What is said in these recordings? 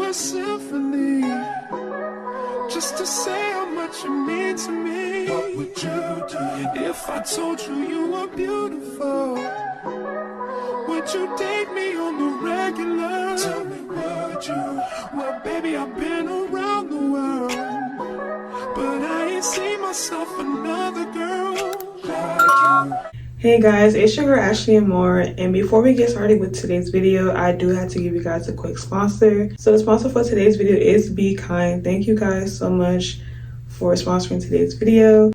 a symphony, just to say how much you mean to me. What would you do if I told you you were beautiful? Would you date me on the regular? Tell me, would you? Well, baby, I've been around the world, but I ain't seen myself another girl like you. Hey guys, it's your girl iamashleyamour, and before we get started with today's video, I do have to give you guys a quick sponsor. So the sponsor for today's video is Be Kind. Thank you guys so much for sponsoring today's video.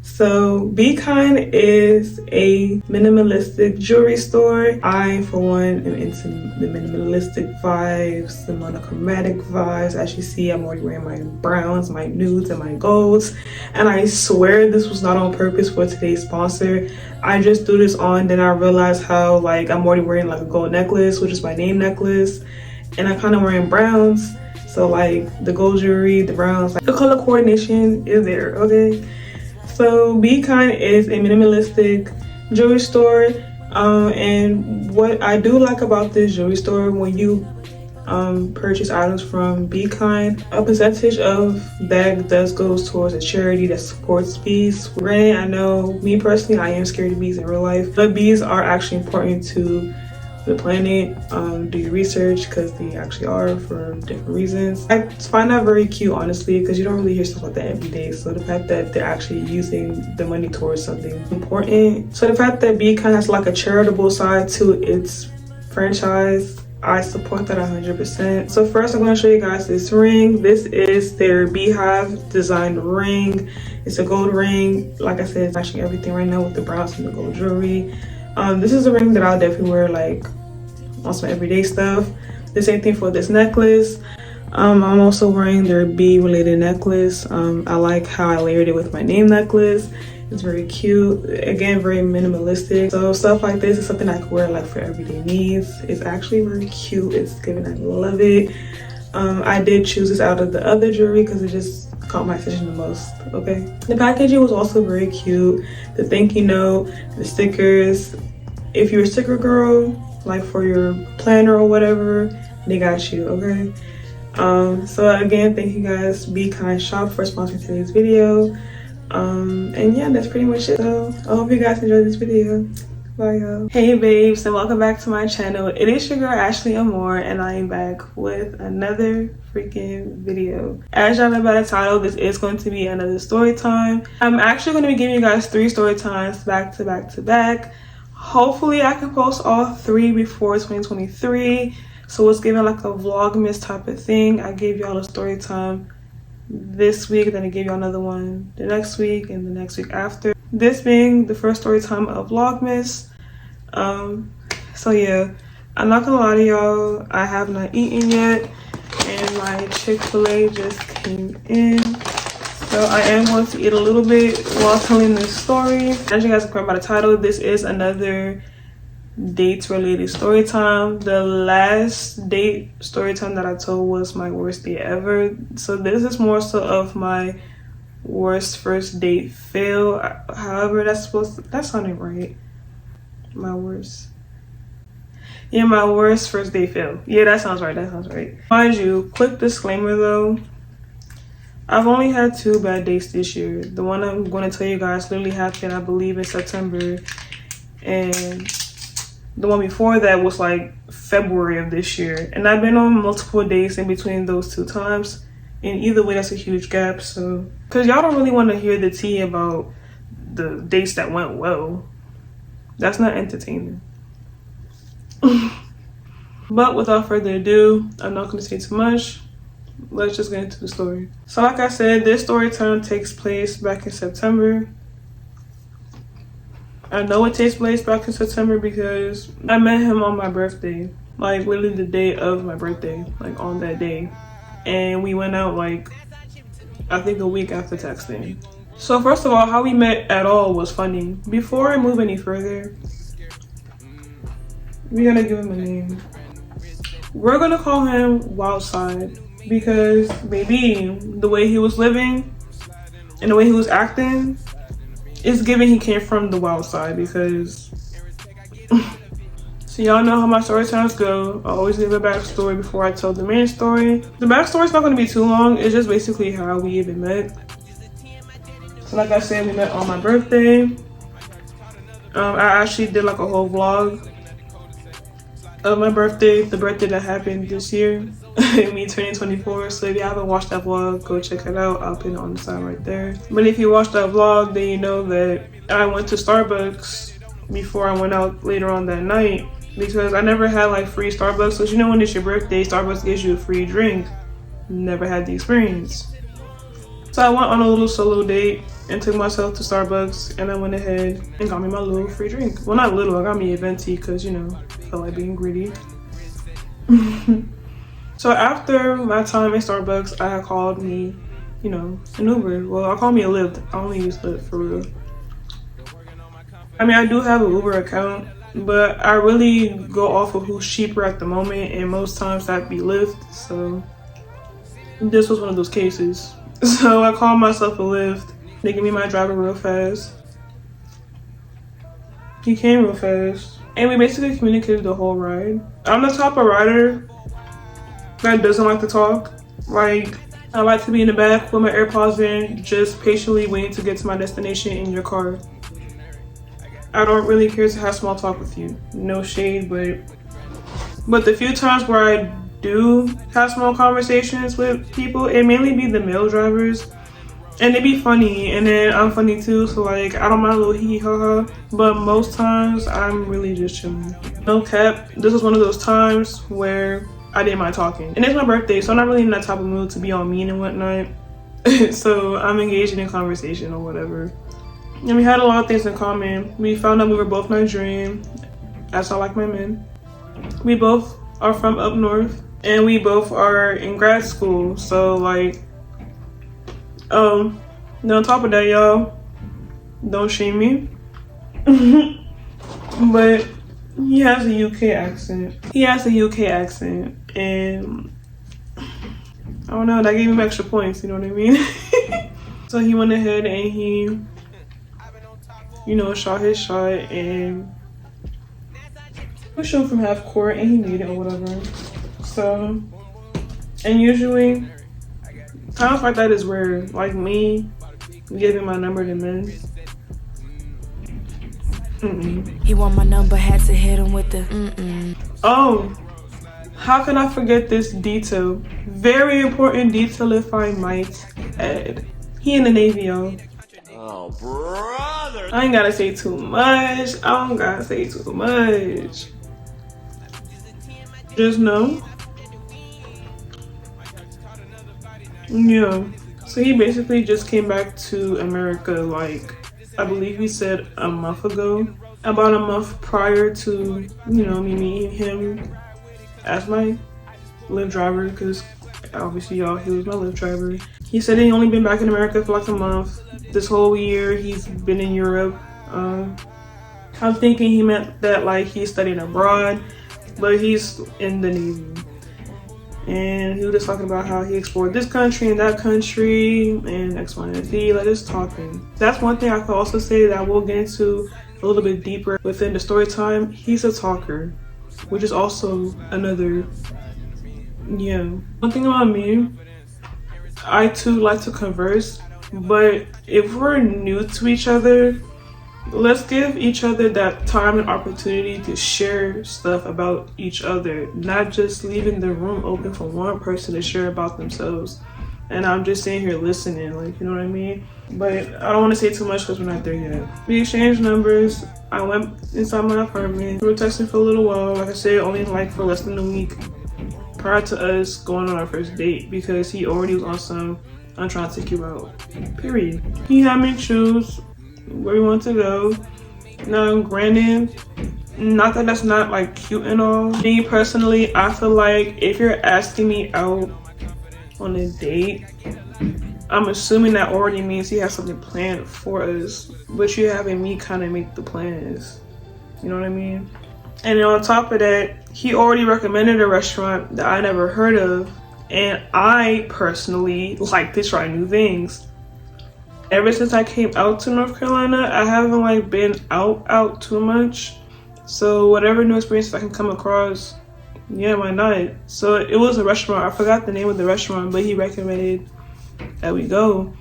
So Be Kind is a minimalistic jewelry store. I, for one, am into the minimalistic vibes, the monochromatic vibes. As you see, I'm already wearing my browns, my nudes, and my golds. And I swear this was not on purpose for today's sponsor. I just threw this on, then I realized how I'm already wearing like a gold necklace, which is my name necklace. And I'm kind of wearing browns. So the gold jewelry, the browns, the color coordination is there, okay? So Be Kind is a minimalistic jewelry store, and what I do like about this jewelry store, when you purchase items from Be Kind, a percentage of that does goes towards a charity that supports bees. Granted, I know me personally, I am scared of bees in real life, but bees are actually important to the planet. Do your research, because they actually are for different reasons. I find that very cute, honestly, because you don't really hear stuff like that every day. So the fact that they're actually using the money towards something important. So the fact that Be Kind has like a charitable side to its franchise, I support that 100%. So first I'm going to show you guys this ring. This is their beehive designed ring. It's a gold ring. Like I said, it's matching everything right now with the browns and the gold jewelry. This is a ring that I'll definitely wear on some everyday stuff. The same thing for this necklace. I'm also wearing their bee related necklace. I like how I layered it with my name necklace. It's very cute. Again, very minimalistic. So stuff like this is something I could wear for everyday needs. It's actually very cute. It's giving, I love it. I did choose this out of the other jewelry because it just caught my attention the most, okay? The packaging was also very cute. The thank you note, the stickers. If you're a sticker girl, for your planner or whatever, they got you, okay? So again, thank you guys, Be Kind Shop, for sponsoring today's video. And yeah, that's pretty much it. So I hope you guys enjoyed this video. Bye, y'all. Hey babes, and welcome back to my channel. It is your girl iamashleyamour, and I am back with another freaking video. As y'all know by the title, this is going to be another story time. I'm actually going to be giving you guys 3 story times back to back to back. Hopefully I can post all 3 before 2023, so it's giving a vlogmas type of thing. I gave y'all a story time this week, then I gave y'all another one the next week, and the next week after, this being the first story time of vlogmas. So yeah, I'm not gonna lie to y'all, I have not eaten yet, and my Chick-fil-A just came in, so I am going to eat a little bit while telling this story. As you guys can remember by the title, this is another dates related story time. The last date story time that I told was my worst date ever, so this is more so of my worst first date fail. However, that sounded right. My worst first date fail. Yeah, that sounds right. Mind you, quick disclaimer though, I've only had 2 bad dates this year. The one I'm going to tell you guys literally happened, I believe, in September, and the one before that was February of this year. And I've been on multiple dates in between those 2 times, and either way that's a huge gap. So because y'all don't really want to hear the tea about the dates that went well, that's not entertaining. But without further ado, I'm not going to say too much. Let's just get into the story. So like I said, this story time takes place back in September. I know it takes place back in September because I met him on my birthday, literally the day of my birthday, on that day. And we went out I think a week after texting. So first of all, how we met at all was funny. Before I move any further, we're gonna give him a name. We're gonna call him Wildside, because maybe the way he was living and the way he was acting is giving he came from the wild side, because So y'all know how my story times go. I always give a backstory before I tell the main story. The backstory is not going to be too long. It's just basically how we even met. So like I said, we met on my birthday. I actually did like a whole vlog of my birthday, the birthday that happened this year, me turning 24. So if you haven't watched that vlog, go check it out. I'll put it on the side right there. But if you watched that vlog, then you know that I went to Starbucks before I went out later on that night, because I never had like free Starbucks. So you know, when it's your birthday, Starbucks gives you a free drink. Never had the experience. So I went on a little solo date and took myself to Starbucks, and I went ahead and got me my little free drink. Well, not little, I got me a venti because, you know, I felt like being greedy. So after my time in Starbucks, I had called me, you know, an Uber. Well, I called me a Lyft. I only use Lyft for real. I mean, I do have an Uber account, but I really go off of who's cheaper at the moment, and most times that'd be Lyft. So this was one of those cases. So I called myself a Lyft. They give me my driver real fast. He came real fast. And we basically communicated the whole ride. I'm the type of rider that doesn't like to talk. Like, I like to be in the back with my AirPods in, just patiently waiting to get to my destination in your car. I don't really care to have small talk with you. No shade, but the few times where I do have small conversations with people, it mainly be the male drivers. And they be funny, and then I'm funny too, so like, I don't mind a little hee hee ha ha. But most times, I'm really just chilling. No cap, this was one of those times where I didn't mind talking. And it's my birthday, so I'm not really in that type of mood to be all mean and whatnot. So I'm engaging in conversation or whatever. And we had a lot of things in common. We found out we were both Nigerian, as I like my men. We both are from up north, and we both are in grad school, so like, and on top of that, y'all, don't shame me. But he has a UK accent. And I don't know, that gave him extra points, you know what I mean? So he went ahead and he, you know, shot his shot and pushed him from half court, and he made it or whatever. So, and usually times like that is rare. Like me giving my number to men. He want my number, had to hit him with the Oh, how can I forget this detail? Very important detail, if I might add. He in the Navy, y'all. Oh, brother. I ain't gotta say too much. I don't gotta say too much. Just know. Yeah, so he basically just came back to America, like, I believe he said a month ago. About a month prior to, you know, me meeting him as my Lyft driver, because obviously, y'all, he was my Lyft driver. He said he only been back in America for like a month. This whole year he's been in Europe. I'm thinking he meant that like he's studying abroad, but he's in the Navy. And he was just talking about how he explored this country and that country and X, Y, and Z, like just talking. That's one thing I could also say that we'll get into a little bit deeper within the story time. He's a talker, which is also another, yeah. One thing about me, I too like to converse, but if we're new to each other, let's give each other that time and opportunity to share stuff about each other, not just leaving the room open for one person to share about themselves. And I'm just sitting here listening, like, you know what I mean? But I don't want to say too much because we're not there yet. We exchanged numbers. I went inside my apartment. We were texting for a little while. Like I said, only like for less than a week prior to us going on our first date, because he already was on some, I'm trying to take you out, period. He had me choose where we want to go. Now, granted, not that that's not like cute and all. Me personally, I feel like if you're asking me out on a date, I'm assuming that already means he has something planned for us, but you having me kind of make the plans, you know what I mean? And then on top of that, he already recommended a restaurant that I never heard of, and I personally like to try new things. Ever since I came out to North Carolina, I haven't like been out too much. So whatever new experiences I can come across, yeah, why not? So it was a restaurant. I forgot the name of the restaurant, but he recommended that we go.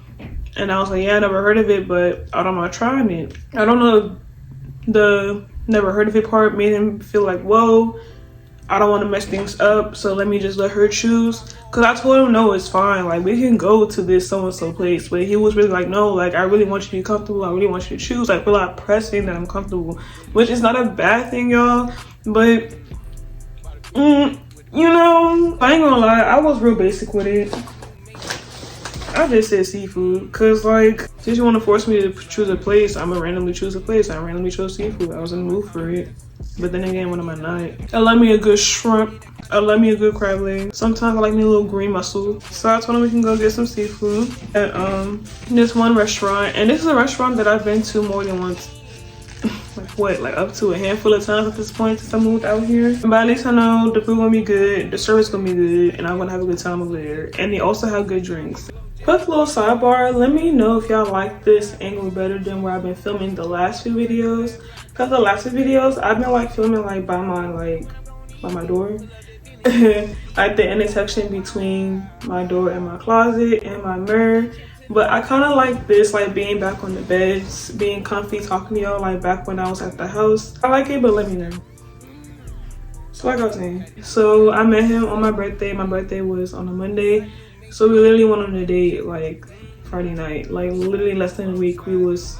And I was like, yeah, I never heard of it, but I don't mind trying it. I don't know, the never heard of it part made him feel like, whoa, I don't want to mess things up, so let me just let her choose. Because I told him, no, it's fine. Like, we can go to this so-and-so place. But he was really like, no, like, I really want you to be comfortable. I really want you to choose. I feel like pressing that I'm comfortable. Which is not a bad thing, y'all. But, you know, I ain't gonna lie. I was real basic with it. I just said seafood. Because, like, since you want to force me to choose a place, I'm gonna randomly choose a place. I randomly chose seafood. I was in the mood for it. But then again, when am I not? I love me a good shrimp. I love me a good crab leg. Sometimes I like me a little green mussel. So I told him we can go get some seafood at this one restaurant. And this is a restaurant that I've been to more than once. like up to a handful of times at this point since I moved out here. But at least I know the food gonna be good, the service gonna be good, and I'm gonna have a good time over there. And they also have good drinks. Quick little sidebar, let me know if y'all like this angle better than where I've been filming the last few videos. Because the last few videos I've been like filming like by my door. Like the intersection between my door and my closet and my mirror. But I kind of like this, like being back on the beds, being comfy, talking to y'all like back when I was at the house. I like it, but let me know. So like I was saying, so I met him on my birthday. My birthday was on a Monday. So we literally went on a date like Friday night. Like literally less than a week, we was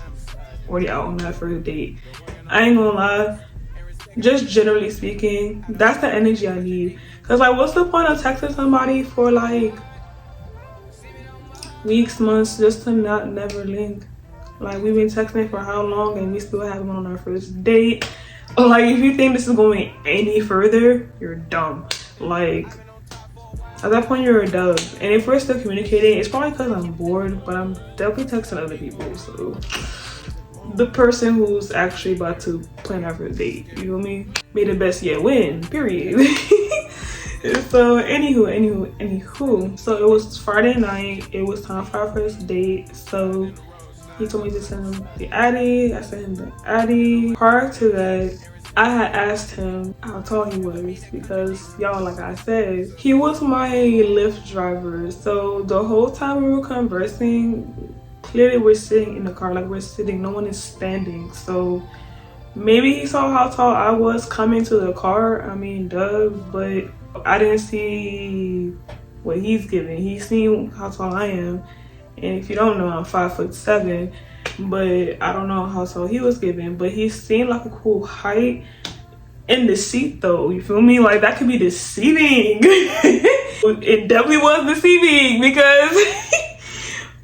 already out on that first date. I ain't gonna lie, just generally speaking, that's the energy I need. Cause like, what's the point of texting somebody for like weeks, months, just to not never link? Like, we've been texting for how long and we still haven't went on our first date? Like, if you think this is going any further, you're dumb. Like, at that point, you're a dub. And if we're still communicating, it's probably because I'm bored, but I'm definitely texting other people. So the person who's actually about to plan our first date, you feel me? May the best yet win, period. So anywho, so it was Friday night. It was time for our first date. So he told me to send him the Addy. I sent him the Addy. Prior to that, I had asked him how tall he was because, y'all, like I said, he was my Lyft driver. So the whole time we were conversing, clearly we're sitting in the car, like we're sitting, no one is standing. So maybe he saw how tall I was coming to the car. I mean, duh, but I didn't see what he's giving. He's seen how tall I am. And if you don't know, I'm 5'7", but I don't know how tall he was giving. But he seemed like a cool height. In the seat though, you feel me? Like, that could be deceiving. It definitely was deceiving because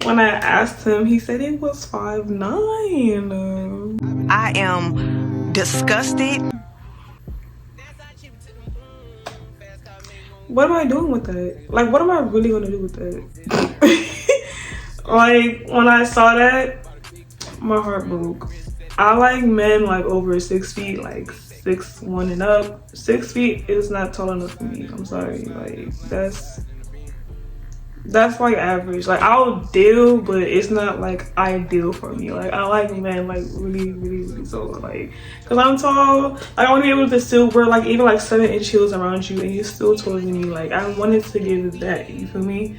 when I asked him, he said it was 5'9". I am disgusted. What am I doing with that? Like, what am I really gonna do with that? Like, when I saw that, my heart broke. I like men like over 6 feet, like 6'1" and up. 6 feet is not tall enough for me. I'm sorry. Like, that's like average. Like, I'll deal, but it's not like ideal for me. Like, I like men like really tall. Like, cause I'm tall. Like, I want to be able to still wear like even like 7-inch heels around you, and you're still taller than me. Like, I wanted to give that. You feel me?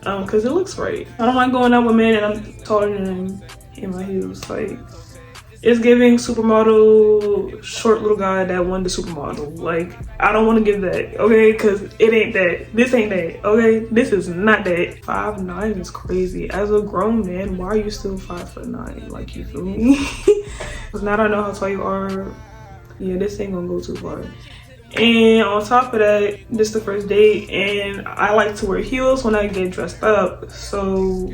Cause it looks right. I don't mind going out with men and I'm taller than them in my heels. Like, it's giving supermodel short little guy that won the supermodel. Like, I don't want to give that, okay? Cause it ain't that. This ain't that, okay? This is not that. 5'9" is crazy. As a grown man, why are you still 5'9"? Like, you feel me? Cause now that I know how tall you are, yeah, this ain't gonna go too far. And on top of that, this is the first date, and I like to wear heels when I get dressed up. So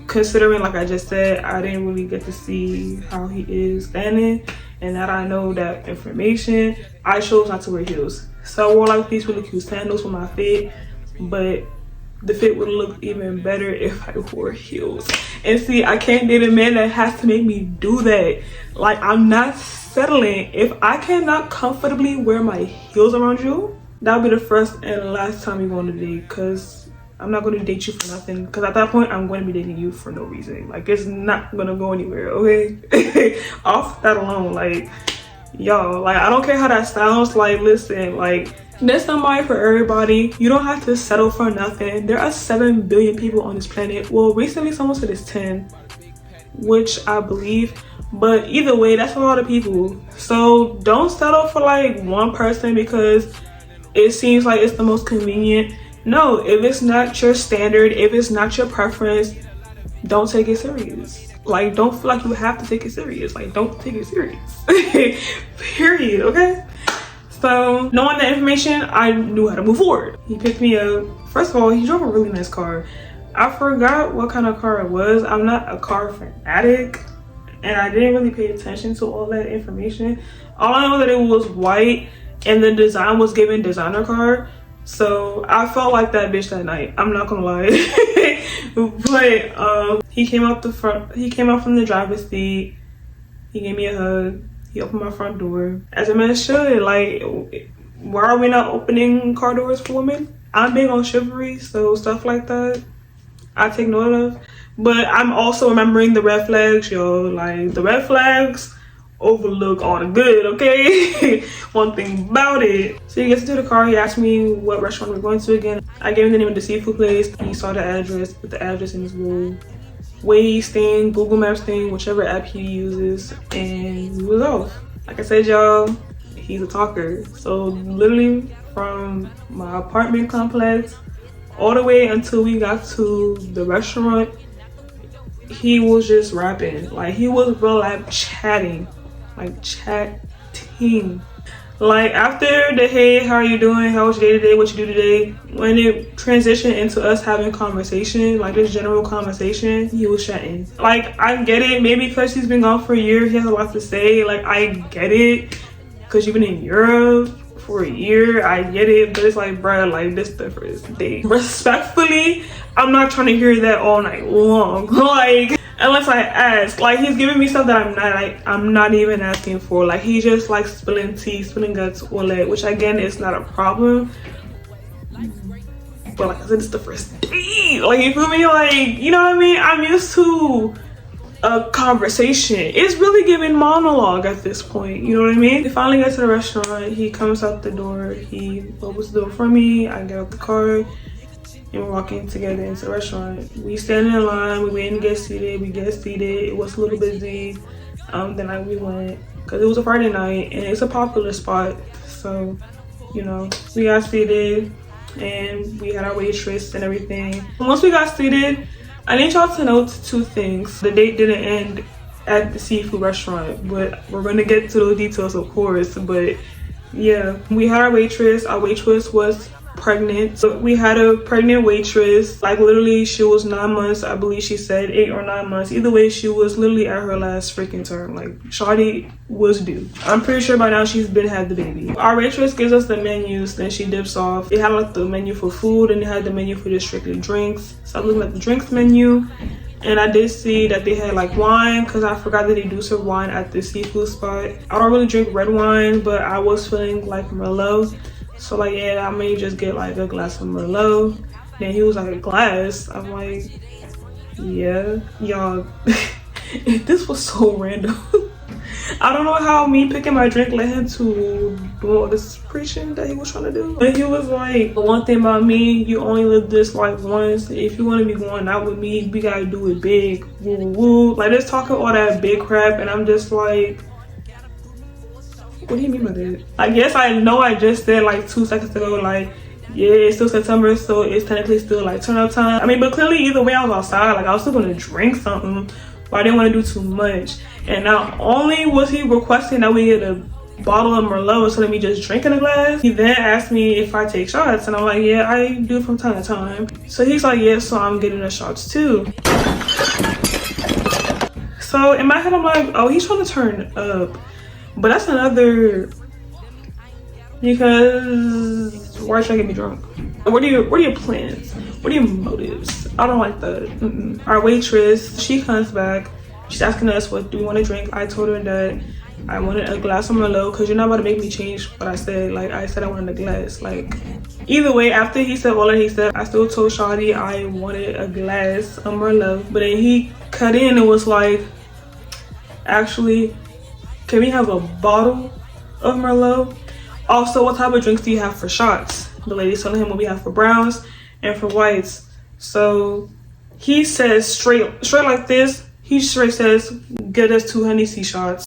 considering, like I just said, I didn't really get to see how he is standing, and that I know that information, I chose not to wear heels. So I wore like these really cute sandals for my fit, but the fit would look even better if I wore heels. And see, I can't date a man that has to make me do that. Like, I'm not settling. If I cannot comfortably wear my heels around you, that'll be the first and last time we go on a date, because I'm not going to date you for nothing. Because at that point, I'm going to be dating you for no reason. Like, it's not going to go anywhere, okay? Off that alone, like, Y'all, like, I don't care how that sounds. Like, listen, like, there's somebody for everybody. You don't have to settle for nothing. There are 7 billion people on this planet. Well, recently someone said it's 10, which I believe, but either way, that's a lot of people. So don't settle for like one person because it seems like it's the most convenient. No, if it's not your standard, if it's not your preference, don't take it serious. Like, don't feel like you have to take it serious. Like, don't take it serious. Period, okay? So, knowing that information, I knew how to move forward. He picked me up. First of all, he drove a really nice car. I forgot what kind of car it was. I'm not a car fanatic, and I didn't really pay attention to all that information. All I know that it was white, and the design was given designer car. So I felt like that bitch that night. I'm not gonna lie. But he came up the front. He came out from the driver's seat. He gave me a hug. He opened my front door, as a man should. Like, why are we not opening car doors for women? I'm big on chivalry, so stuff like that I take note of. But I'm also remembering the red flags, yo. Like, the red flags overlook all the good, okay? One thing about it. So he gets into the car. He asked me what restaurant we're going to again. I gave him the name of the seafood place. He saw the address, put the address in his little Waze thing, Google Maps thing, whichever app he uses, and we was off. Like I said, y'all, he's a talker. So literally from my apartment complex all the way until we got to the restaurant, he was just rapping. Like, he was real life chatting. Like, chatting. Like, after the hey, how are you doing, how was your day today, what you do today, when it transitioned into us having conversation, like this general conversation, he was chatting. Like, I get it, maybe because he's been gone for a year, he has a lot to say. Like, I get it, because you've been in Europe for a year, I get it. But it's like, bruh, like, this is the first date. Respectfully, I'm not trying to hear that all night long. Like, unless I ask. Like, he's giving me stuff that I'm not even asking for. Like, he just like spilling tea, spilling guts, all that, which again is not a problem. But like I said, it's the first date. Like, you feel me? Like, you know what I mean? I'm used to a conversation. It's really giving monologue at this point, you know what I mean? We finally get to the restaurant. He comes out the door. He opens the door for me. I get out the car, and we're walking together into the restaurant. We stand in line, we wait and get seated. We get seated. It was a little busy the night we went, because it was a Friday night and it's a popular spot. So, you know, we got seated and we had our waitress and everything. Once we got seated, I need y'all to note 2 things. The date didn't end at the seafood restaurant, but we're gonna get to those details, of course. But yeah, we had our waitress. Our waitress was pregnant. So we had a pregnant waitress. Like, literally, she was 9 months. I believe she said 8 or 9 months. Either way, she was literally at her last freaking term. Like, shawty was due. I'm pretty sure by now she's been had the baby. Our waitress gives us the menus, then she dips off. It had like the menu for food, and it had the menu for just strictly drinks. So I'm looking at the drinks menu, and I did see that they had like wine, because I forgot that they do serve wine at the seafood spot. I don't really drink red wine, but I was feeling like Merlot. So like, yeah, I may just get like a glass of Merlot. Then he was like, a glass? I'm like, yeah. Y'all, this was so random. I don't know how me picking my drink led him to do all this preaching that he was trying to do. But he was like, the one thing about me, you only live this life once. If you want to be going out with me, we gotta do it big. Woo woo woo. Like, just talking all that big crap, and I'm just like, what do you mean by that? Like, yes, I know I just said like 2 seconds ago, like, yeah, it's still September, so it's technically still like turn up time. I mean, but clearly either way I was outside, like, I was still gonna drink something, but I didn't want to do too much. And not only was he requesting that we get a bottle of Merlot instead of me just drinking a glass, he then asked me if I take shots, and I'm like, yeah, I do from time to time. So he's like, yeah, so I'm getting the shots too. So in my head, I'm like, oh, he's trying to turn up. But that's another, because why should I get me drunk? What are your plans? What are your motives? I don't like that. Our waitress, she comes back. She's asking us, what do we want to drink? I told her that I wanted a glass of Merlot, because you're not about to make me change what I said. Like, I said I wanted a glass. Like, either way, after he said all that he said, I still told shawty I wanted a glass of Merlot. But then he cut in and was like, actually, can we have a bottle of Merlot. Also, what type of drinks do you have for shots? The lady's telling him what we have for browns and for whites. So he says straight like this. He straight says, get us 2 Hennessy shots.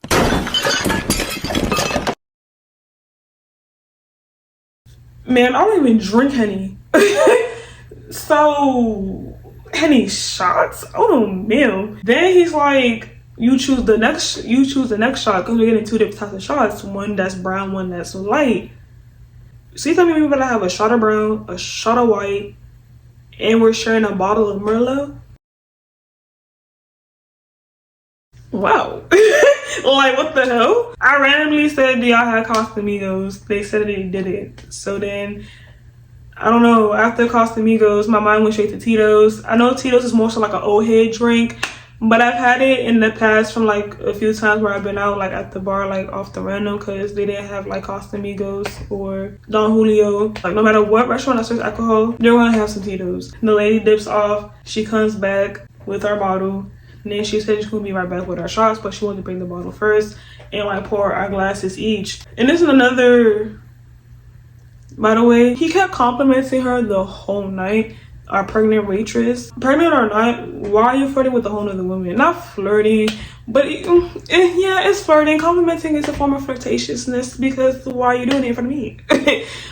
Man, I don't even drink Henny. So Henny shots? Oh man. Then he's like, you choose the next shot, because we're getting 2 different types of shots. One that's brown, one that's light. So you tell me we're gonna have a shot of brown, a shot of white, and we're sharing a bottle of Merlot? Wow. Like, what the hell? I randomly said, do y'all have Casamigos? They said they didn't. So then, I don't know, after Casamigos, my mind went straight to Tito's. I know Tito's is more so like an old head drink, but I've had it in the past from like a few times where I've been out like at the bar, like off the random, because they didn't have like Casamigos or Don Julio. Like no matter what restaurant that serves alcohol, they're gonna have some Tito's. The lady dips off, she comes back with our bottle, and then she said she's gonna be right back with our shots, but she wanted to bring the bottle first and like pour our glasses each. And this is another, by the way, he kept complimenting her the whole night. Our pregnant waitress, pregnant or not, why are you flirting with a whole other woman? Not flirting, but yeah, it's flirting. Complimenting is a form of flirtatiousness, because why are you doing it in front of me?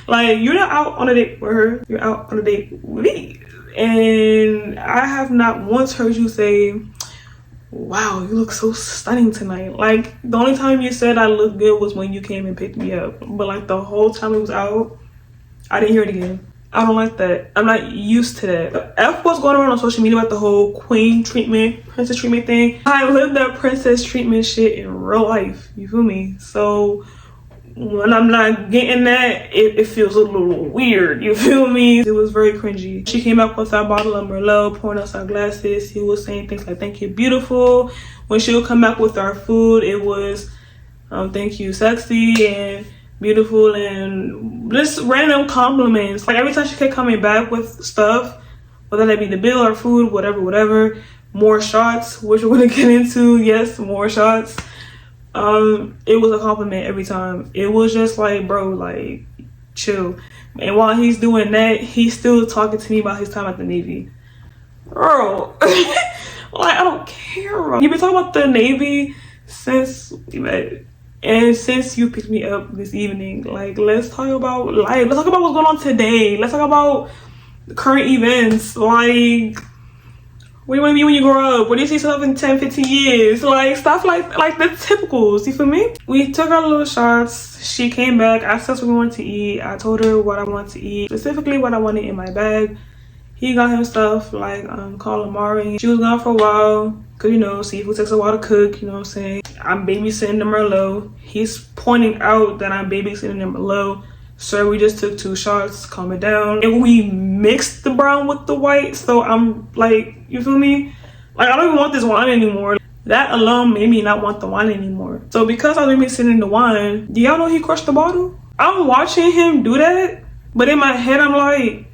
Like, you're not out on a date with her, you're out on a date with me. And I have not once heard you say, wow, you look so stunning tonight. Like, the only time you said I look good was when you came and picked me up, but like the whole time it was out, I didn't hear it again. I don't like that. I'm not used to that. F what's going on social media about the whole queen treatment, princess treatment thing. I live that princess treatment shit in real life. You feel me? So when I'm not getting that, it feels a little weird. You feel me? It was very cringy. She came up with our bottle of Merlot, pouring us our glasses. He was saying things like, thank you, beautiful. When she would come back with our food, it was, thank you, sexy, and beautiful, and just random compliments. Like every time she kept coming back with stuff, whether that be the bill or food, whatever. More shots, which we're gonna get into. Yes, more shots. It was a compliment every time. It was just like, bro, like, chill. And while he's doing that, he's still talking to me about his time at the Navy. Bro, like, I don't care, bro. You've been talking about the Navy since we met. And since you picked me up this evening, like, let's talk about life. Let's talk about what's going on today. Let's talk about current events. Like, what do you want to be when you grow up? What do you see yourself in 10, 15 years? Like, stuff like the typicals, you feel me? We took our little shots. She came back, asked us what we wanted to eat. I told her what I wanted to eat, specifically what I wanted in my bag. He got him stuff like calamari. She was gone for a while, because, you know, seafood takes a while to cook, you know what I'm saying? I'm babysitting the Merlot. He's pointing out that I'm babysitting the Merlot. Sir, we just took 2 shots, calm it down. And we mixed the brown with the white, so I'm like, you feel me? Like, I don't even want this wine anymore. That alone made me not want the wine anymore. So because I was babysitting the wine, do y'all know he crushed the bottle? I'm watching him do that, but in my head I'm like,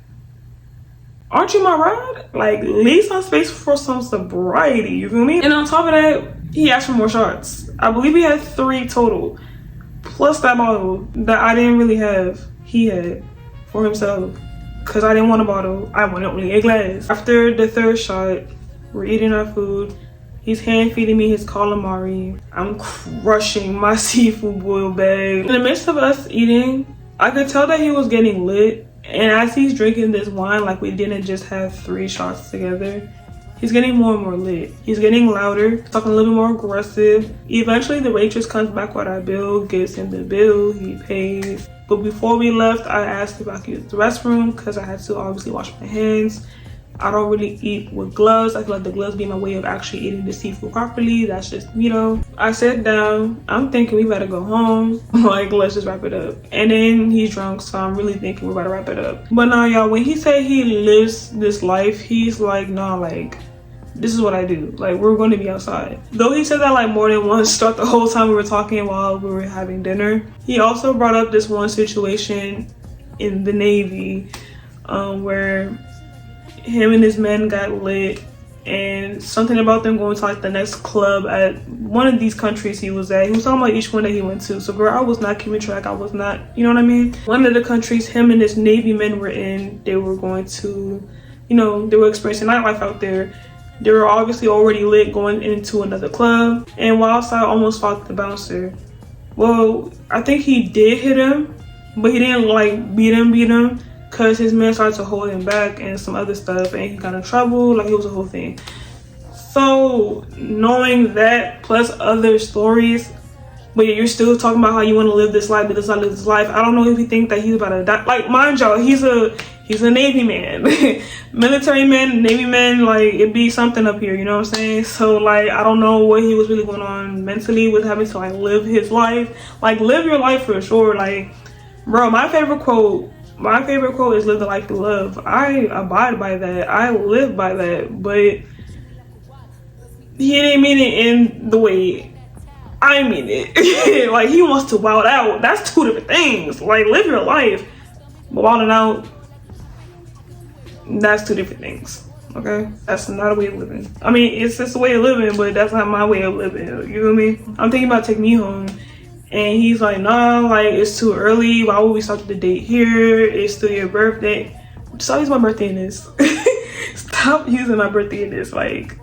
aren't you my ride? Like, leave some space for some sobriety, you feel me? And on top of that, he asked for more shots. I believe he had 3 total, plus that bottle that I didn't really have. He had for himself, because I didn't want a bottle. I wanted only a glass. After the 3rd shot, we're eating our food. He's hand feeding me his calamari. I'm crushing my seafood boil bag. In the midst of us eating, I could tell that he was getting lit. And as he's drinking this wine, like, we didn't just have 3 shots together, he's getting more and more lit. He's getting louder, talking a little bit more aggressive. Eventually the waitress comes back with our bill, gives him the bill, he pays. But before we left, I asked if I could use the restroom, because I had to obviously wash my hands. I don't really eat with gloves. I feel like the gloves be my way of actually eating the seafood properly. That's just, you know. I sat down. I'm thinking we better go home. Like, let's just wrap it up. And then he's drunk, so I'm really thinking we better wrap it up. But nah, y'all, when he said he lives this life, he's like, nah, like, this is what I do. Like, we're going to be outside. Though he said that like more than once throughout the whole time we were talking while we were having dinner. He also brought up this one situation in the Navy where him and his men got lit and something about them going to like the next club at one of these countries he was at. He was talking about each one that he went to. So girl, I was not keeping track. I was not, you know what I mean? One of the countries him and his Navy men were in, they were going to, you know, they were experiencing nightlife out there. They were obviously already lit going into another club, and whilst I almost fought the bouncer, well, I think he did hit him, but he didn't like beat him because his man started to hold him back and some other stuff, and he got in trouble. Like, it was a whole thing. So knowing that plus other stories, but you're still talking about how you want to live this life, but this not live this life. I don't know if you think that he's about to die. Like, mind y'all, he's a Navy man. Military man, Navy man, like, it'd be something up here, you know what I'm saying? So like, I don't know what he was really going on mentally with having to like live his life. Like, live your life for sure. Like, bro, my favorite quote is live the life you love. I abide by that. I live by that. But he didn't mean it in the way I mean it. Like, he wants to wild out. That's two different things. Like, live your life, but wilding out, that's two different things. Okay, that's not a way of living. I mean, it's just a way of living, but that's not my way of living. You know what I mean? I'm thinking about taking me home, and he's like, nah, like, it's too early. Why would we start the date here? It's still your birthday. Stop using my birthday in this. Stop using my birthday in this. Like,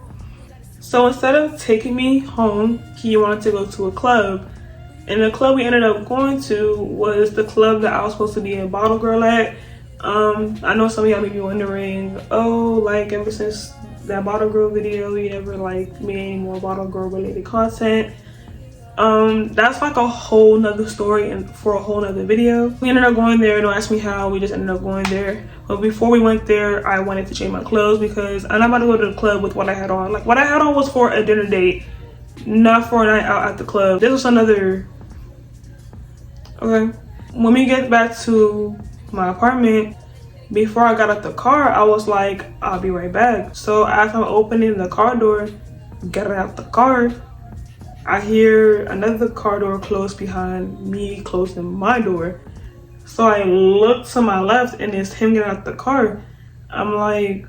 so instead of taking me home, he wanted to go to a club. And the club we ended up going to was the club that I was supposed to be a bottle girl at. I know some of y'all may be wondering, oh, like, ever since that bottle girl video, you never like made any more bottle girl related content. That's like a whole nother story and for a whole nother video. We ended up going there. Don't ask me how, we just ended up going there. But before we went there, I wanted to change my clothes because I'm not about to go to the club with what I had on. Like, what I had on was for a dinner date, not for a night out at the club. This was another, okay. When we get back to my apartment, before I got out the car, I was like, I'll be right back. So as I'm opening the car door, getting out the car, I hear another car door close behind me, closing my door. So I look to my left and it's him getting out the car. I'm like,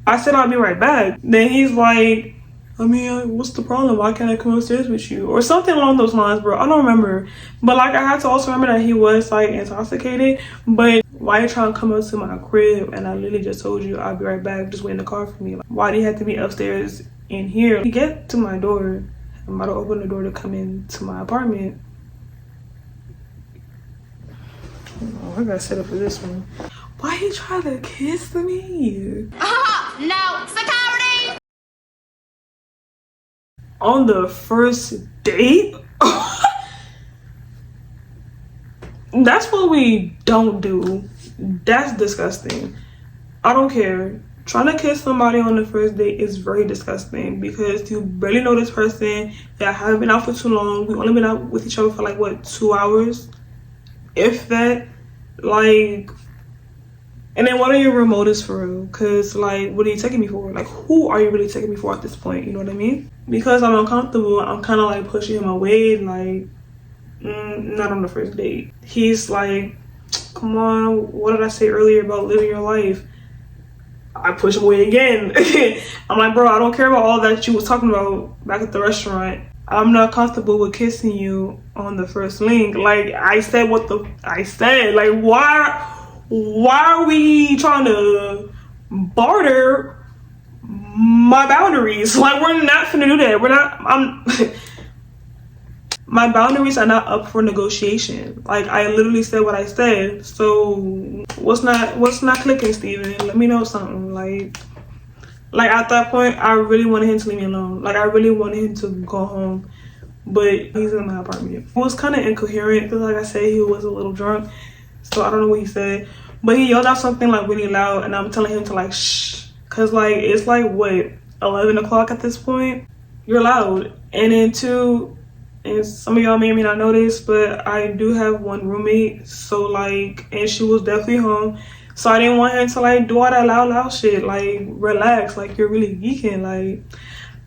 I said I'll be right back. Then he's like, I mean, what's the problem? Why can't I come upstairs with you? Or something along those lines, bro. I don't remember. But like, I had to also remember that he was like intoxicated. But why you trying to come up to my crib? And I literally just told you I'll be right back. Just wait in the car for me. Like, why do you have to be upstairs in here? You get to my door. I'm about to open the door to come into my apartment. Oh, I gotta set up for this one. Why he trying to kiss me? No, security! On the first date? That's what we don't do. That's disgusting. I don't care. Trying to kiss somebody on the first date is very disgusting because you barely know this person. Y'all haven't been out for too long. We've only been out with each other for like, what, 2 hours? If that. Like, and then what are your real motives for real? Because, like, what are you taking me for? Like, who are you really taking me for at this point? You know what I mean? Because I'm uncomfortable, I'm kind of like pushing him away. Like, not on the first date. He's like, come on, what did I say earlier about living your life? I push him away again. I'm like, bro, I don't care about all that you was talking about back at the restaurant. I'm not comfortable with kissing you on the first link. Like, I said what I said. Like, why are we trying to barter my boundaries? Like, we're not finna do that. My boundaries are not up for negotiation. Like, I literally said what I said. So what's not clicking, Steven? Let me know something. Like at that point, I really wanted him to leave me alone. Like, I really wanted him to go home, but he's in my apartment. It was kind of incoherent because, like I said, he was a little drunk, so I don't know what he said. But he yelled out something like really loud, and I'm telling him to like shh, cause like it's like what, 11 o'clock at this point. You're loud, and then two, and some of y'all may or may not know this, but I do have one roommate. So like, and she was definitely home. So I didn't want him to like do all that loud shit. Like, relax. Like, you're really geeking. Like,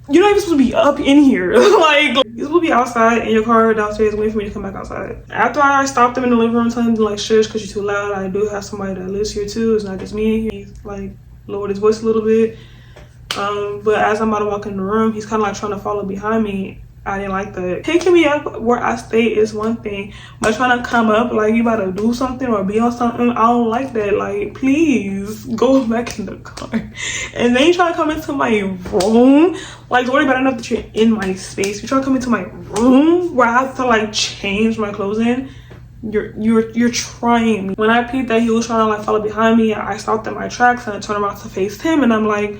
you're not even supposed to be up in here. Like, you're supposed to be outside in your car downstairs waiting for me to come back outside. After I stopped him in the living room telling him to like shush because you're too loud, I do have somebody that lives here too. It's not just me. He's like lowered his voice a little bit. But as I'm about to walk in the room, he's kind of like trying to follow behind me. I didn't like that. Picking me up where I stay is one thing, but trying to come up like you about to do something or be on something, I don't like that. Like, please go back in the car. And then you try to come into my room. Like, it's already bad enough that you're in my space. You try to come into my room where I have to like change my clothes in. You're trying me. When I peeped that he was trying to like follow behind me, I stopped in my tracks and I turned around to face him, and I'm like,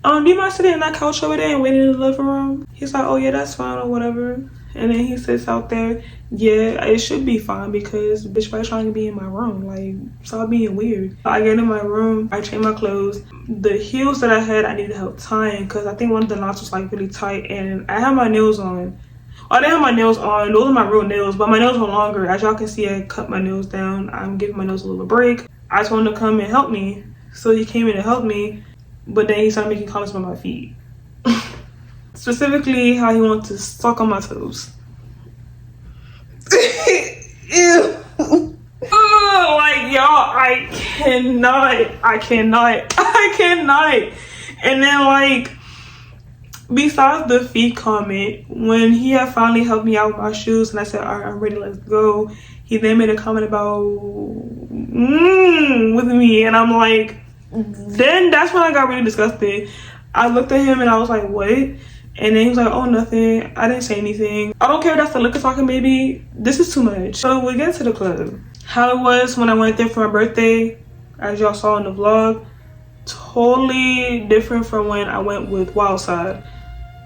do you mind sitting in that couch over there and waiting in the living room? He's like, oh yeah, that's fine or whatever. And then he sits out there. Yeah, it should be fine because bitch, why you trying to be in my room? Like, stop being weird. I get in my room, I change my clothes. The heels that I had, I needed help tying because I think one of the knots was like really tight, and I had my nails on. I didn't have my nails on. Those are my real nails, but my nails were longer. As y'all can see, I cut my nails down. I'm giving my nails a little break. I told him to come and help me, so he came in to help me. But then he started making comments about my feet. Specifically, how he wanted to suck on my toes. Ew. Oh, like, y'all, I cannot. And then, like, besides the feet comment, when he had finally helped me out with my shoes and I said, all right, I'm ready, let's go, he then made a comment about with me, and I'm like, then that's when I got really disgusted. I looked at him and I was like, what? And then he was like, oh, nothing. I didn't say anything. I don't care if that's the liquor talking, baby. This is too much. So we get to the club. How it was when I went there for my birthday, as y'all saw in the vlog, totally different from when I went with Wildside.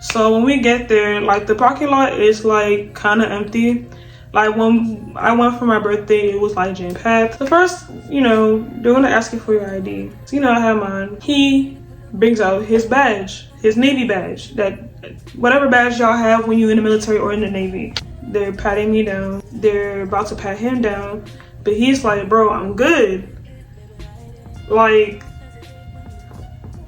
So when we get there, like, the parking lot is like kind of empty. Like, when I went for my birthday, it was like jam-packed. The first, you know, they're gonna ask you for your ID. So, you know, I have mine. He brings out his badge, his Navy badge, that whatever badge y'all have when you're in the military or in the Navy. They're patting me down. They're about to pat him down. But he's like, bro, I'm good. Like,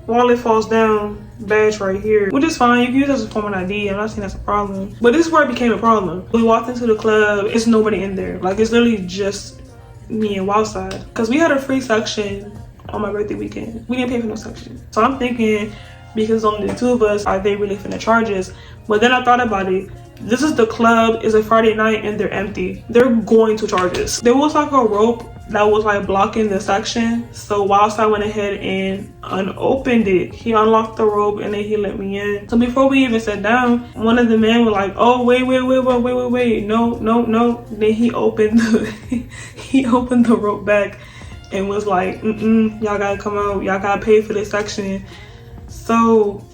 wallet falls down, badge right here, which is fine. You can use it as a form of ID. I'm not saying that's a problem, but this is where it became a problem. We walked into the club, it's nobody in there. Like, it's literally just me and Wildside, because we had a free section on my birthday weekend. We didn't pay for no section. So I'm thinking, because only the two of us, are they really finna charge us? But then I thought about it. This is the club, it's a Friday night and they're empty. They're going to charge us. There was like a rope that was like blocking the section. So Wildside went ahead and unopened it. He unlocked the rope and then he let me in. So before we even sat down, one of the men was like, oh, wait, no. Then he opened the rope back and was like, y'all gotta come out, y'all gotta pay for this section. So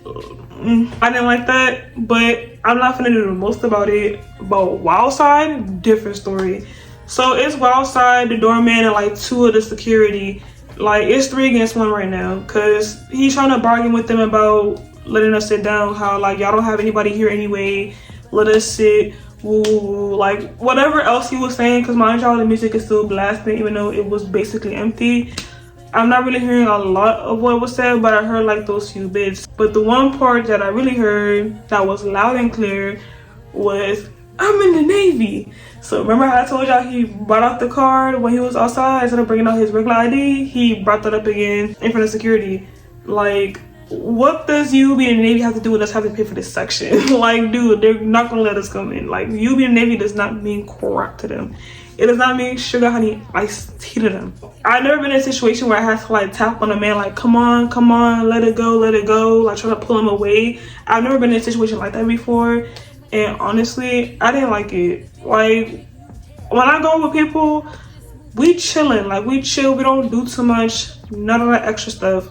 I didn't like that, but I'm not gonna do the most about it. But Wildside, different story. So it's Wildside, the doorman, and like two of the security. Like, it's 3 against 1 right now, because he's trying to bargain with them about letting us sit down. How like, y'all don't have anybody here anyway, let us sit. Woo, like whatever else he was saying, because mind y'all, the music is still blasting even though it was basically empty. I'm not really hearing a lot of what was said, but I heard like those few bits. But the one part that I really heard that was loud and clear was, I'm in the Navy. So remember how I told y'all he brought out the card when he was outside? Instead of bringing out his regular ID, he brought that up again in front of security. Like, what does you being in the Navy have to do with us having to pay for this section? Like, dude, they're not gonna let us come in. Like, you being in the Navy does not mean crap to them. It does not mean sugar, honey, iced tea to them. I've never been in a situation where I had to like tap on a man like, come on, let it go, like trying to pull him away. I've never been in a situation like that before, and honestly, I didn't like it. Like, when I go with people, we chilling, like we chill, we don't do too much, none of that extra stuff.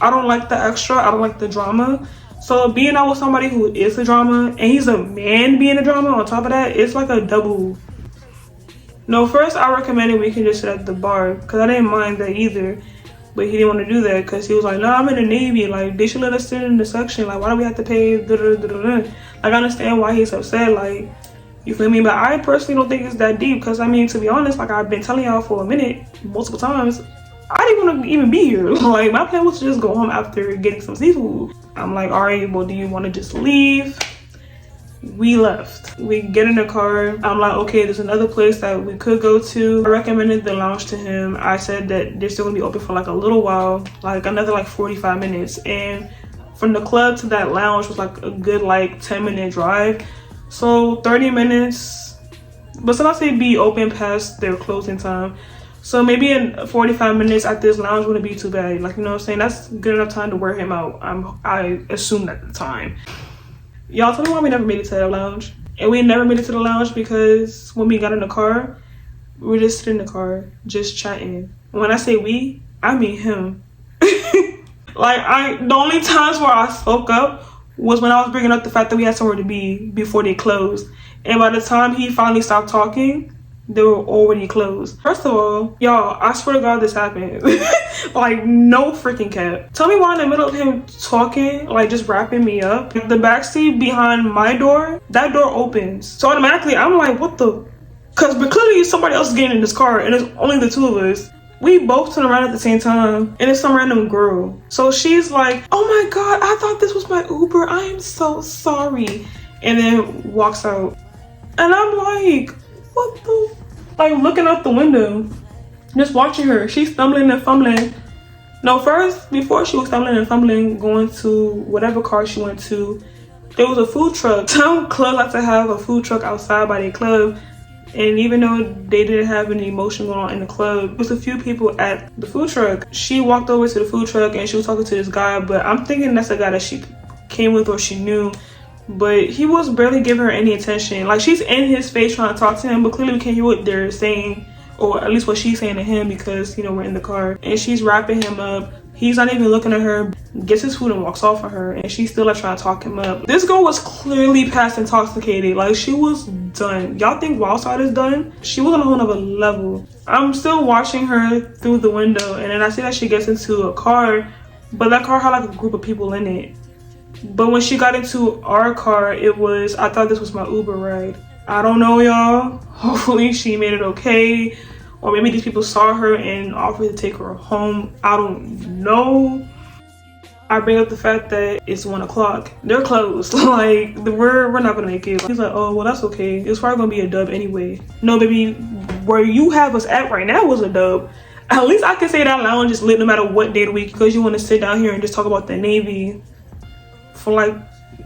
I don't like the extra, I don't like the drama. So being out with somebody who is the drama, and he's a man being the drama on top of that, it's like a double. No, first I recommended we can just sit at the bar, because I didn't mind that either. But he didn't want to do that, because he was like, no, I'm in the Navy, like they should let us sit in the section, like why do we have to pay Like, I understand why he's upset, like, you feel me? But I personally don't think it's that deep, because I mean, to be honest, like I've been telling y'all for a minute, multiple times, I didn't want to even be here. Like, my plan was to just go home after getting some seafood. I'm like, all right, well, do you want to just leave? We left. We get in the car. I'm like, okay, there's another place that we could go to. I recommended the lounge to him. I said that they're still gonna be open for like a little while, like another like 45 minutes. And from the club to that lounge was like a good like 10-minute drive. So 30 minutes, but sometimes they'd be open past their closing time. So maybe in 45 minutes at this lounge wouldn't be too bad. Like, you know what I'm saying? That's good enough time to wear him out. I assumed at the time. Y'all, tell me why we never made it to that lounge. And we never made it to the lounge because when we got in the car, we were just sitting in the car, just chatting. When I say we, I mean him. Like, the only times where I spoke up was when I was bringing up the fact that we had somewhere to be before they closed. And by the time he finally stopped talking, they were already closed. First of all, y'all, I swear to God this happened. Like, no freaking cap. Tell me why in the middle of him talking, like just wrapping me up, the backseat behind my door, that door opens. So automatically I'm like, what the? Because clearly somebody else is getting in this car and it's only the two of us. We both turn around at the same time and it's some random girl. So she's like, oh my God, I thought this was my Uber. I am so sorry. And then walks out. And I'm like, what the? Like looking out the window, just watching her. She's stumbling and fumbling. No, first, before she was stumbling and fumbling, going to whatever car she went to, there was a food truck. Some clubs like to have a food truck outside by their club. And even though they didn't have any emotion going on in the club, there was a few people at the food truck. She walked over to the food truck and she was talking to this guy, but I'm thinking that's a guy that she came with or she knew. But he was barely giving her any attention. Like, she's in his face trying to talk to him, but clearly we can't hear what they're saying, or at least what she's saying to him, because, you know, we're in the car. And she's wrapping him up. He's not even looking at her, gets his food and walks off of her, and she's still like trying to talk him up. This girl was clearly past intoxicated. Like, she was done. Y'all think Wildside is done? She was on a whole nother level. I'm still watching her through the window, and then I see that she gets into a car, but that car had like a group of people in it. But when she got into our car, I thought this was my Uber ride. I don't know, y'all. Hopefully she made it okay. Or maybe these people saw her and offered to take her home. I don't know. I bring up the fact that it's 1 o'clock. They're closed. Like, we're not gonna make it. He's like, oh, well, that's okay. It's probably gonna be a dub anyway. No, baby, where you have us at right now was a dub. At least I can say that lounge is lit no matter what day of the week, because you want to sit down here and just talk about the Navy for like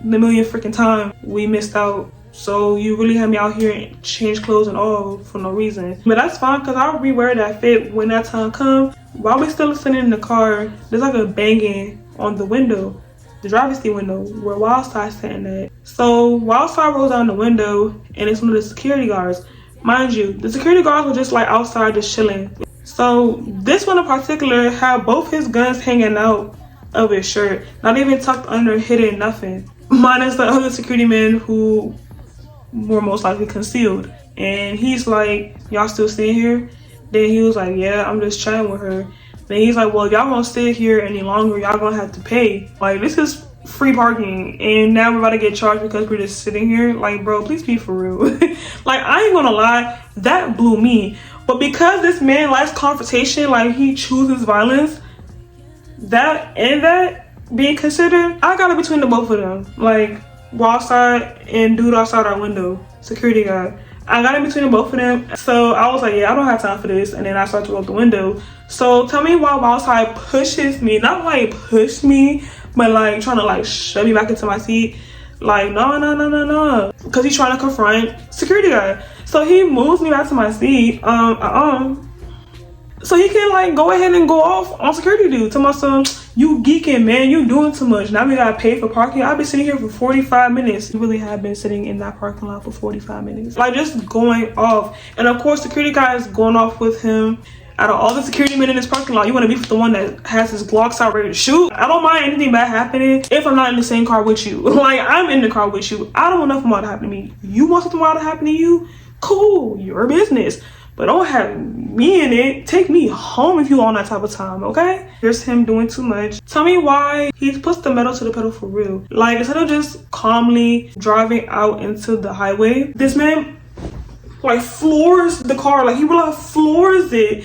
the millionth freaking time. We missed out. So you really had me out here and change clothes and all for no reason. But that's fine, because I'll rewear that fit when that time comes. While we're still sitting in the car, there's like a banging on the window, the driver's seat window, where Wildside's sitting at. So Wildside rolls down the window and it's one of the security guards. Mind you, the security guards were just like outside just chilling. So this one in particular had both his guns hanging out of his shirt, not even tucked under, hidden, nothing. Minus the other security men who were most likely concealed. And he's like, y'all still staying here? Then he was like, yeah, I'm just chatting with her. Then he's like, well, if y'all won't stay here any longer, y'all gonna have to pay. Like, this is free parking, and now we're about to get charged because we're just sitting here. Like, bro, please be for real. Like, I ain't gonna lie, that blew me. But because this man likes confrontation, like he chooses violence, that being considered, I got it between the both of them. Like, Wildside and dude outside our window, security guy, I got in between the both of them. So I was like, yeah, I don't have time for this. And then I started to roll the window. So tell me why Wildside pushes me, not like push me, but like trying to like shove me back into my seat. Like, no, because he's trying to confront security guy. So he moves me back to my seat, so he can like go ahead and go off on security dude. Tell my son, you geeking, man, you doing too much. Now we gotta pay for parking. I've been sitting here for 45 minutes. You really have been sitting in that parking lot for 45 minutes. Like, just going off. And of course, security guy is going off with him. Out of all the security men in this parking lot, you want to be with the one that has his Glocks out ready to shoot. I don't mind anything bad happening if I'm not in the same car with you. Like, I'm in the car with you. I don't want nothing wild to happen to me. You want something wild to happen to you? Cool, your business. But don't have me in it. Take me home if you on that type of time, okay? Here's him doing too much. Tell me why he puts the metal to the pedal for real. Like, instead of just calmly driving out into the highway, this man like floors the car. Like, he really floors it.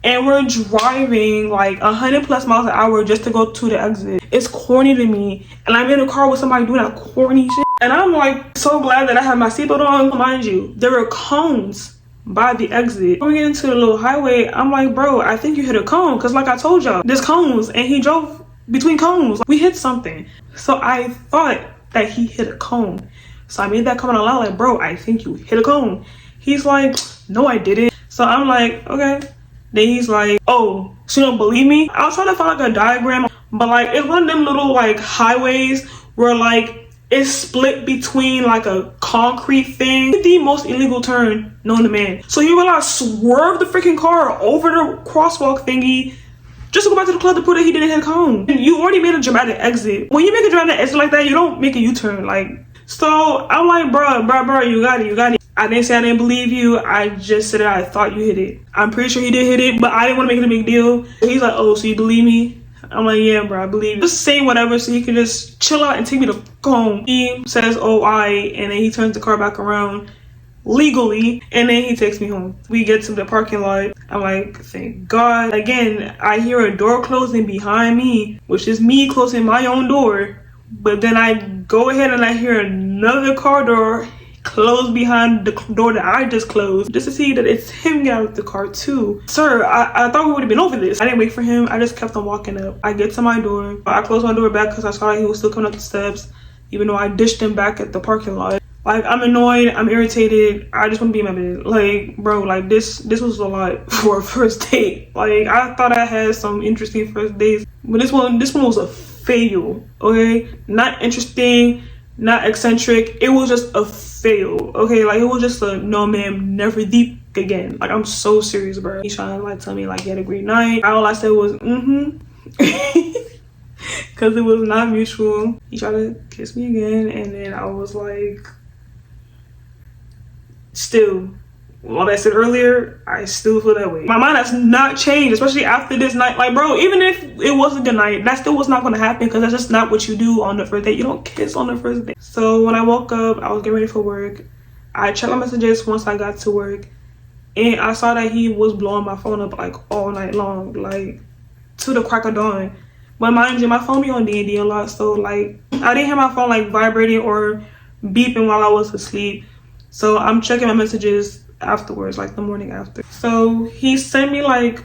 And we're driving like 100+ miles an hour just to go to the exit. It's corny to me. And I'm in a car with somebody doing that corny shit. And I'm like so glad that I have my seatbelt on. Mind you, there were cones by the exit. When we get into the little highway, I'm like, bro, I think you hit a cone. Cause like I told y'all, there's cones. And he drove between cones. We hit something. So I thought that he hit a cone. So I made that comment out loud, like, bro, I think you hit a cone. He's like, no, I didn't. So I'm like, okay. Then he's like, oh, so you don't believe me? I was trying to find like a diagram, but like it's one of them little like highways where like it's split between like a concrete thing. The most illegal turn known to man. So he realized swerve the freaking car over the crosswalk thingy just to go back to the club to prove that he didn't hit a cone. You already made a dramatic exit. When you make a dramatic exit like that, you don't make a U-turn. Like, so I'm like, bro, you got it. I didn't say I didn't believe you. I just said that I thought you hit it. I'm pretty sure he did hit it, but I didn't want to make it a big deal. He's like, oh, so you believe me? I'm like, yeah, bro, I believe you. Just saying whatever so he can just chill out and take me to home. He says, oh, and then he turns the car back around legally, and then he takes me home. We get to the parking lot. I'm like, thank God. Again, I hear a door closing behind me, which is me closing my own door. But then I go ahead and I hear another car door close behind the door that I just closed, just to see that it's him getting out of the car too. Sir, I thought we would have been over this. I didn't wait for him. I just kept on walking up. I get to my door. I closed my door back because I saw that he was still coming up the steps, even though I dished him back at the parking lot. Like, I'm annoyed, I'm irritated, I just want to be in my bed. Like, bro, like this was a lot for a first date. Like, I thought I had some interesting first dates, but this one was a fail, okay? Not interesting, not eccentric, it was just a fail, okay? Like, it was just a no ma'am, never deep again. Like, I'm so serious, bro. He's trying to like tell me like he had a great night. All I said was because it was not mutual. He tried to kiss me again, and then I was like, still, what I said earlier, I still feel that way. My mind has not changed, especially after this night. Like, bro, even if it was a good night, that still was not going to happen because that's just not what you do on the first date. You don't kiss on the first date. So when I woke up, I was getting ready for work. I checked my messages once I got to work, and I saw that he was blowing my phone up like all night long, like to the crack of dawn. But mind you, my phone be on D&D a lot, so like I didn't hear my phone like vibrating or beeping while I was asleep. So I'm checking my messages afterwards, like the morning after. So he sent me like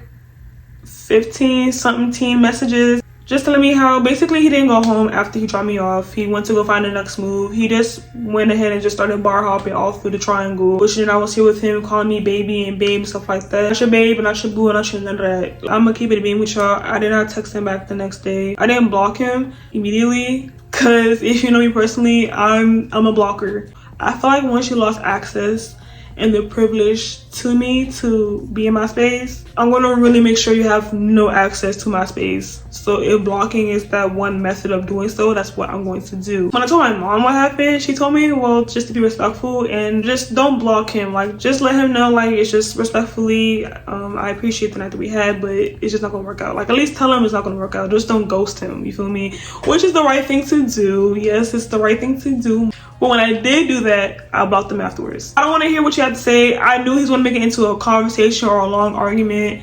15-something messages just telling me how basically he didn't go home after he dropped me off. He went to go find the next move. He just went ahead and just started bar hopping all through the triangle, wishing I was here with him, calling me baby and babe and stuff like that. Not your babe and not your boo and not your none of that. I'm gonna keep it being with y'all. I did not text him back the next day. I didn't block him immediately because if you know me personally, I'm a blocker. I feel like once you lost access and the privilege to me to be in my space, I'm gonna really make sure you have no access to my space. So if blocking is that one method of doing so, that's what I'm going to do. When I told my mom what happened, she told me, well, just to be respectful and just don't block him. Like, just let him know, like, it's just respectfully, I appreciate the night that we had, but it's just not gonna work out. Like, at least tell him it's not gonna work out. Just don't ghost him, you feel me? Which is the right thing to do. Yes, it's the right thing to do. But when I did do that, I blocked him afterwards. I don't want to hear what you had to say. I knew he was going to make it into a conversation or a long argument.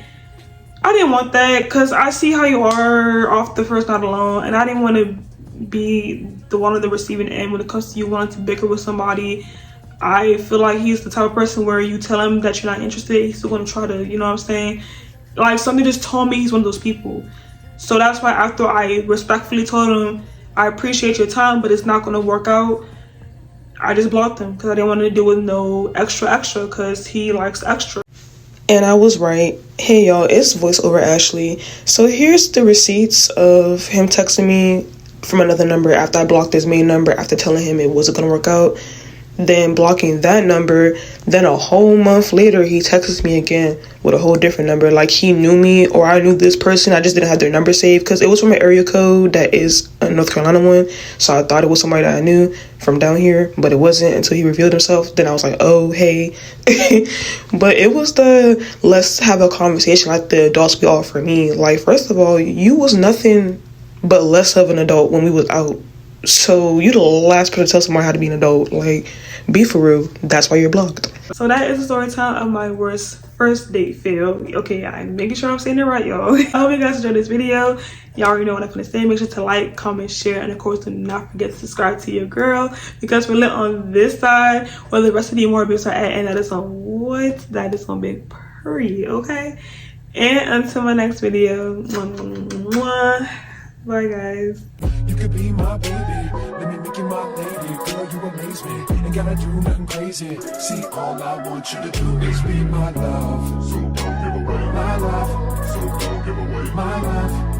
I didn't want that because I see how you are off the first night alone, and I didn't want to be the one on the receiving end when it comes to you wanting to bicker with somebody. I feel like he's the type of person where you tell him that you're not interested, he's still going to try to, you know what I'm saying? Like, something just told me he's one of those people. So that's why after I respectfully told him, I appreciate your time, but it's not going to work out, I just blocked him because I didn't want to deal with no extra because he likes extra. And I was right. Hey y'all, it's voiceover Ashley. So here's the receipts of him texting me from another number after I blocked his main number after telling him it wasn't gonna work out. Then blocking that number, then a whole month later he texts me again with a whole different number, like he knew me or I knew this person. I just didn't have their number saved because it was from an area code that is a North Carolina one, so I thought it was somebody that I knew from down here, but it wasn't until he revealed himself. Then I was like, oh hey. But it was the let's have a conversation like the adults we are for me. Like, first of all, you was nothing but less of an adult when we was out. So you the last person to tell somebody how to be an adult. Like, be for real. That's why you're blocked. So that is the story time of my worst first date fail. Okay, I'm making sure I'm saying it right, y'all. I hope you guys enjoyed this video. Y'all already know what I'm gonna say. Make sure to like, comment, share, and of course do not forget to subscribe to your girl because we're lit on this side where the rest of the more bits are at, and that is on what? That is on Big Purry, okay? And until my next video, Bye, guys. You could be my baby, let me make you my lady. Girl, you amaze me, ain't gotta do nothing crazy. See, all I want you to do is be my love. So don't give away my love. So don't give away my love.